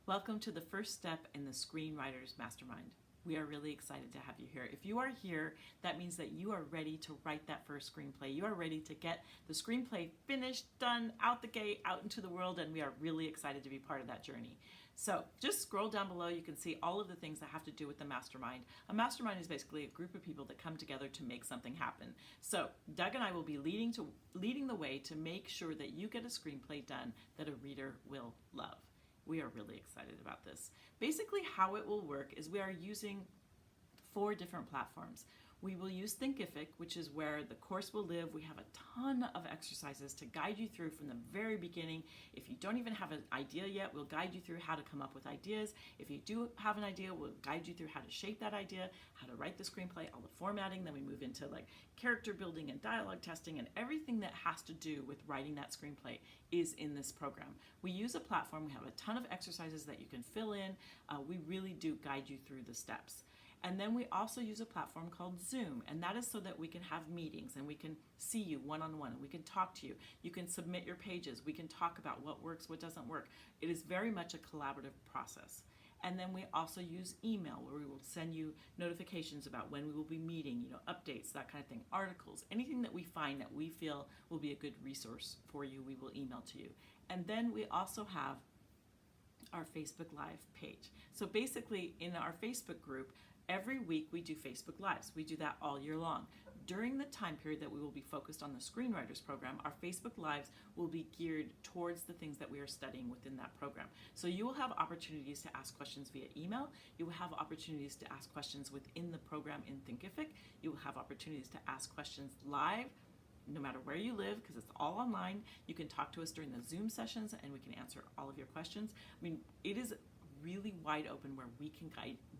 Welcome to the first step in the Screenwriter's Mastermind. We are really excited to have you here. If you are here, that means that you are ready to write that first screenplay. You are ready to get the screenplay finished, done, out the gate, out into the world, and we are really excited to be part of that journey. So just scroll down below. You can see all of the things that have to do with the mastermind. A mastermind is basically a group of people that come together to make something happen. So Doug and I will be leading the way to make sure that you get a screenplay done that a reader will love. We are really excited about this. Basically, how it will work is we are using 4 different platforms. We will use Thinkific, which is where the course will live. We have a ton of exercises to guide you through from the very beginning. If you don't even have an idea yet, we'll guide you through how to come up with ideas. If you do have an idea, we'll guide you through how to shape that idea, how to write the screenplay, all the formatting. Then we move into like character building and dialogue testing, and everything that has to do with writing that screenplay is in this program. We use a platform. We have a ton of exercises that you can fill in. We really do guide you through the steps. And then we also use a platform called Zoom, and that is so that we can have meetings and we can see you one-on-one and we can talk to you. You can submit your pages. We can talk about what works, what doesn't work. It is very much a collaborative process. And then we also use email, where we will send you notifications about when we will be meeting, updates, that kind of thing, articles, anything that we find that we feel will be a good resource for you, we will email to you. And then we also have our Facebook Live page. So basically in our Facebook group, every week we do Facebook Lives. We do that all year long. During the time period that we will be focused on the Screenwriters program, our Facebook Lives will be geared towards the things that we are studying within that program. So you will have opportunities to ask questions via email. You will have opportunities to ask questions within the program in Thinkific. You will have opportunities to ask questions live, no matter where you live, because it's all online. You can talk to us during the Zoom sessions and we can answer all of your questions. I mean, it is really wide open where we can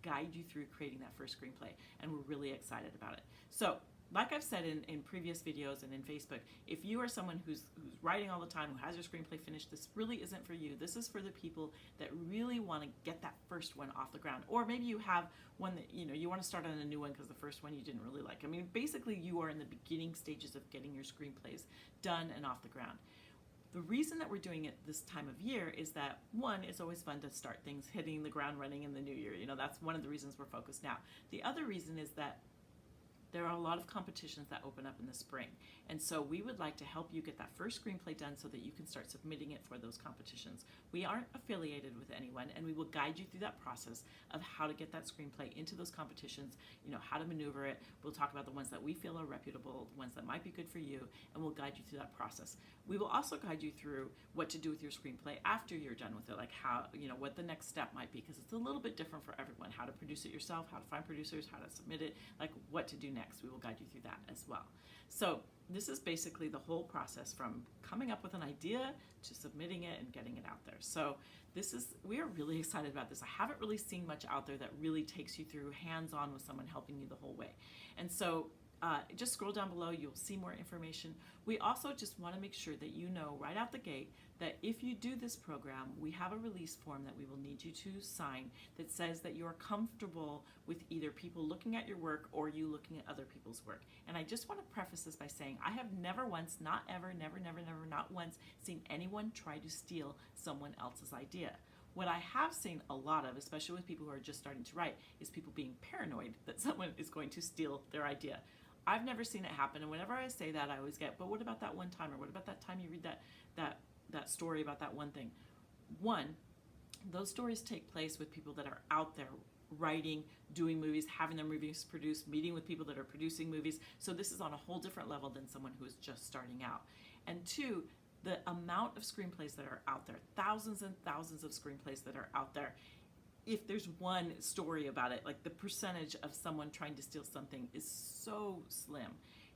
guide you through creating that first screenplay, and we're really excited about it. So like I've said in previous videos and in Facebook, if you are someone who's writing all the time, who has your screenplay finished, this really isn't for you. This is for the people that really want to get that first one off the ground. Or maybe you have one that you want to start on a new one because the first one you didn't really like. I mean, basically you are in the beginning stages of getting your screenplays done and off the ground. The reason that we're doing it this time of year is that, one, it's always fun to start things hitting the ground running in the new year. That's one of the reasons we're focused now. The other reason is that there are a lot of competitions that open up in the spring. And so we would like to help you get that first screenplay done so that you can start submitting it for those competitions. We aren't affiliated with anyone, and we will guide you through that process of how to get that screenplay into those competitions, how to maneuver it. We'll talk about the ones that we feel are reputable, the ones that might be good for you, and we'll guide you through that process. We will also guide you through what to do with your screenplay after you're done with it, like how, what the next step might be, because it's a little bit different for everyone, how to produce it yourself, how to find producers, how to submit it, like what to do next. We will guide you through that as well. So this is basically the whole process from coming up with an idea to submitting it and getting it out there. So we are really excited about this. I haven't really seen much out there that really takes you through hands-on with someone helping you the whole way. And so just scroll down below, you'll see more information. We also just want to make sure that you know right out the gate that if you do this program, we have a release form that we will need you to sign that says that you are comfortable with either people looking at your work or you looking at other people's work. And I just want to preface this by saying I have never once, not ever, never, not once seen anyone try to steal someone else's idea. What I have seen a lot of, especially with people who are just starting to write, is people being paranoid that someone is going to steal their idea. I've never seen it happen, and whenever I say that, I always get, but what about that one time, or what about that time you read that story about that one thing? One, those stories take place with people that are out there writing, doing movies, having their movies produced, meeting with people that are producing movies. So this is on a whole different level than someone who is just starting out. And two, the amount of screenplays that are out there, thousands and thousands of screenplays that are out there, if there's one story about it, like the percentage of someone trying to steal something is so slim.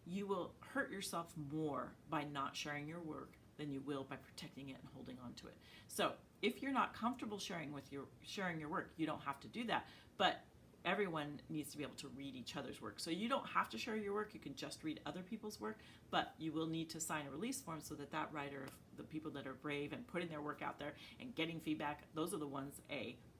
You will hurt yourself more by not sharing your work than you will by protecting it and holding on to it. So if you're not comfortable sharing your work, you don't have to do that. But everyone needs to be able to read each other's work. So you don't have to share your work, you can just read other people's work, but you will need to sign a release form so that that writer, the people that are brave and putting their work out there and getting feedback, those are the ones,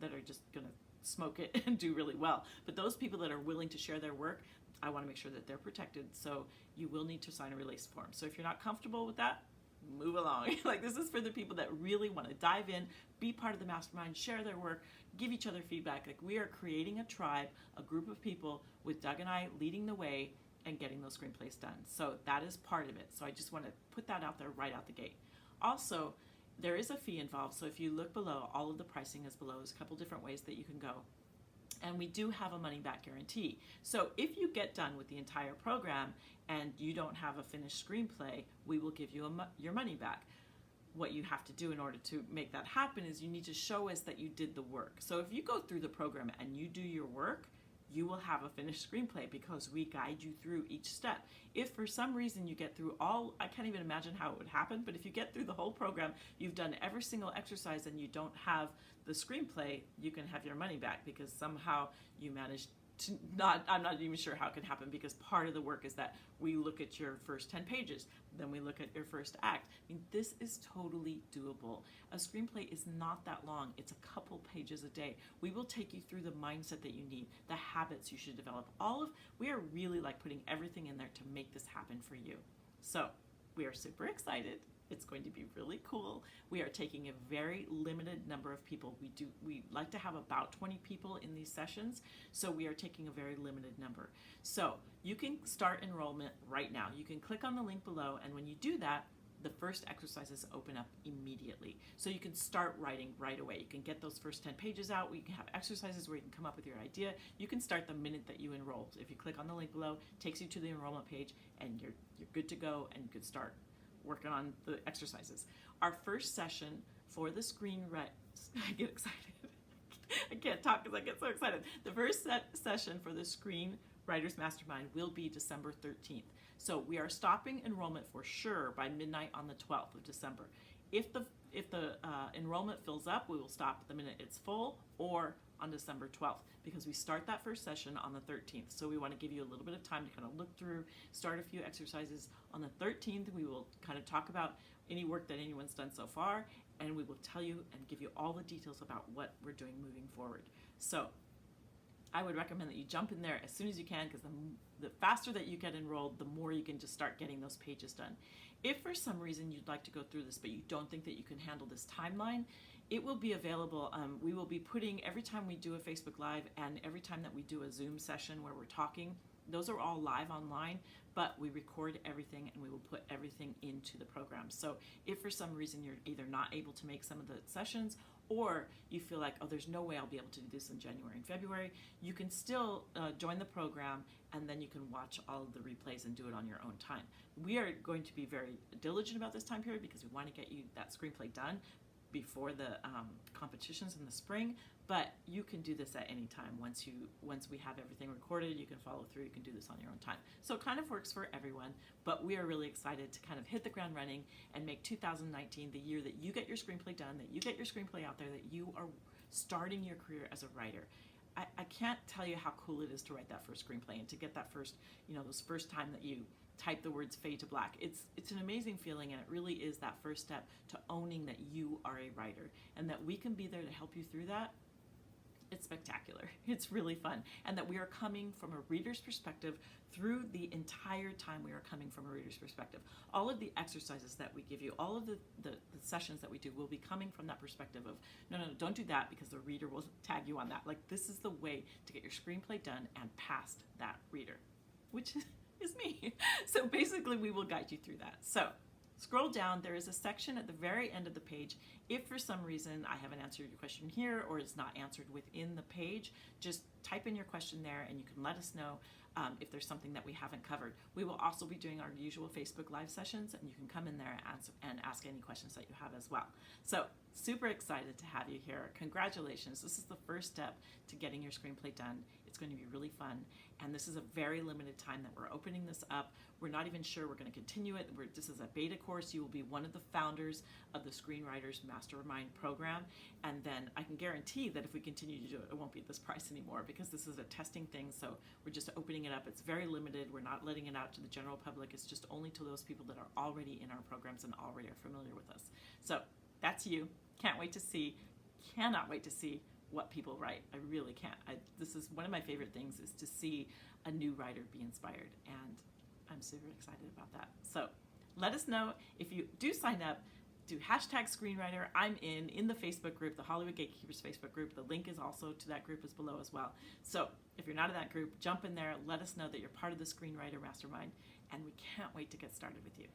that are just gonna smoke it and do really well. But those people that are willing to share their work, I wanna make sure that they're protected, so you will need to sign a release form. So if you're not comfortable with that, move along. Like, this is for the people that really want to dive in, be part of the mastermind, share their work, give each other feedback. Like, we are creating a tribe, a group of people with Doug and I leading the way and getting those screenplays done. So that is part of it. So I just want to put that out there right out the gate. Also, there is a fee involved. So if you look below, all of the pricing is below. There's a couple different ways that you can go. And we do have a money-back guarantee. So if you get done with the entire program and you don't have a finished screenplay, we will give you your money back. What you have to do in order to make that happen is you need to show us that you did the work. So if you go through the program and you do your work, you will have a finished screenplay because we guide you through each step. If for some reason you get through all, I can't even imagine how it would happen, but if you get through the whole program, you've done every single exercise and you don't have the screenplay, you can have your money back because somehow you managed to not, I'm not even sure how it could happen, because part of the work is that we look at your first 10 pages, then we look at your first act. I mean, this is totally doable. A screenplay is not that long. It's a couple pages a day. We will take you through the mindset that you need, the habits you should develop. We are really like putting everything in there to make this happen for you. So we are super excited. It's going to be really cool. We are taking a very limited number of people. We like to have about 20 people in these sessions, so we are taking a very limited number. So you can start enrollment right now. You can click on the link below, and when you do that, the first exercises open up immediately. So you can start writing right away. You can get those first 10 pages out. We can have exercises where you can come up with your idea. You can start the minute that you enroll. If you click on the link below, it takes you to the enrollment page, and you're good to go, and you can start working on the exercises. Our first session for the screenwriter, I get excited. I can't talk because I get so excited. The first session for the Screenwriters Mastermind will be December 13th. So we are stopping enrollment for sure by midnight on the 12th of December. If the enrollment fills up, we will stop the minute it's full, or on December 12th, because we start that first session on the 13th. So we want to give you a little bit of time to kind of look through, start a few exercises. On the 13th, we will kind of talk about any work that anyone's done so far, and we will tell you and give you all the details about what we're doing moving forward. So I would recommend that you jump in there as soon as you can, because the faster that you get enrolled, the more you can just start getting those pages done. If for some reason you'd like to go through this, but you don't think that you can handle this timeline, it will be available. We will be putting, every time we do a Facebook Live and every time that we do a Zoom session where we're talking, those are all live online, but we record everything and we will put everything into the program. So if for some reason you're either not able to make some of the sessions, or you feel like, oh, there's no way I'll be able to do this in January and February, you can still join the program, and then you can watch all of the replays and do it on your own time. We are going to be very diligent about this time period because we want to get you that screenplay done before the competitions in the spring, but you can do this at any time. Once we have everything recorded, you can follow through, you can do this on your own time. So it kind of works for everyone, but we are really excited to kind of hit the ground running and make 2019 the year that you get your screenplay done, that you get your screenplay out there, that you are starting your career as a writer. I can't tell you how cool it is to write that first screenplay and to get that first, those first time that you type the words fade to black. It's an amazing feeling, and it really is that first step to owning that you are a writer and that we can be there to help you through that. It's spectacular. It's really fun. And that we are coming from a reader's perspective through the entire time. We are coming from a reader's perspective. All of the exercises that we give you, all of the sessions that we do will be coming from that perspective of, no, don't do that because the reader will tag you on that. Like, this is the way to get your screenplay done and past that reader, which is me. So basically we will guide you through that. So scroll down, there is a section at the very end of the page. If for some reason I haven't answered your question here or it's not answered within the page, just type in your question there and you can let us know if there's something that we haven't covered. We will also be doing our usual Facebook Live sessions, and you can come in there and ask any questions that you have as well. So super excited to have you here. Congratulations. This is the first step to getting your screenplay done. It's going to be really fun, and this is a very limited time that we're opening this up. We're not even sure we're going to continue it. This is a beta course. You will be one of the founders of the Screenwriters Mastermind program, and then I can guarantee that if we continue to do it, it won't be at this price anymore, because this is a testing thing, so we're just opening it up. It's very limited. We're not letting it out to the general public. It's just only to those people that are already in our programs and already are familiar with us. So that's you. Cannot wait to see what people write. I really can't. This is one of my favorite things, is to see a new writer be inspired, and I'm super excited about that. So Let us know if you do sign up. Do hashtag Screenwriter. I'm in the Facebook group, the Hollywood Gatekeepers Facebook group. The link is also to that group is below as well. So if you're not in that group, jump in there. Let us know that you're part of the Screenwriter Mastermind, and we can't wait to get started with you.